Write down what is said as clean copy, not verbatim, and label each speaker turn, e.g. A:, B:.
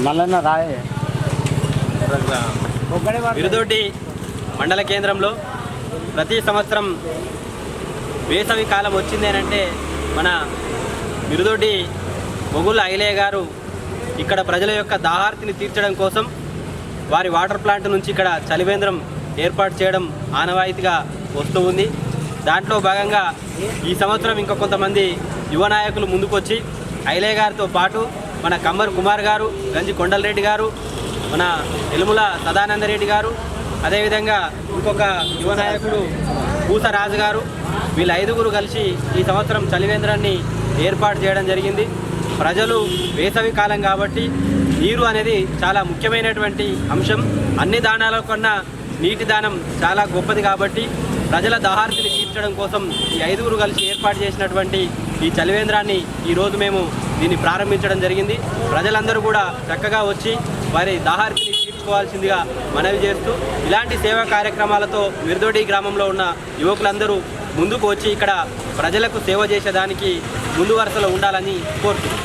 A: మల్లన్న రాయే
B: మిరుదొడ్డి మండల కేంద్రంలో ప్రతి సంవత్సరం వేసవి కాలం వచ్చింది అంటే మన మిరుదొడ్డి మొగుళ్ళ ఐలయ్య గారు ఇక్కడ ప్రజల యొక్క దాహార్తిని తీర్చడం కోసం వారి వాటర్ ప్లాంట్ నుంచి ఇక్కడ చలివేంద్రం ఏర్పాటు చేయడం ఆనవాయితీగా వస్తూ ఉంది. దాంట్లో భాగంగా ఈ సంవత్సరం ఇంకా కొంతమంది యువ నాయకులు ముందుకొచ్చి ఐలయ్య గారితో పాటు మన కమ్మర్ కుమార్ గారు, గంజి కొండలరెడ్డి గారు, మన ఎలుముల సదానందరెడ్డి గారు, అదేవిధంగా ఇంకొక యువ నాయకుడు పూసరాజు గారు, వీళ్ళ 5గురు కలిసి ఈ సంవత్సరం చలివేంద్రాన్ని ఏర్పాటు చేయడం జరిగింది. ప్రజలు వేసవి కాలం కాబట్టి నీరు అనేది చాలా ముఖ్యమైనటువంటి అంశం. అన్ని దానాల కన్నా నీటి దానం చాలా గొప్పది కాబట్టి ప్రజల దాహార్తిని తీర్చడం కోసం ఈ 5గురు కలిసి ఏర్పాటు చేసినటువంటి ఈ చలివేంద్రాన్ని ఈరోజు మేము దీన్ని ప్రారంభించడం జరిగింది. ప్రజలందరూ కూడా చక్కగా వచ్చి వారి దాహార్తిని తీర్చుకోవాల్సిందిగా మనవి చేస్తూ ఇలాంటి సేవా కార్యక్రమాలతో మిరుదొడ్డి గ్రామంలో ఉన్న యువకులందరూ ముందుకు వచ్చి ఇక్కడ ప్రజలకు సేవ చేసేదానికి ముందు వరుసలో ఉండాలని కోరుతున్నాం.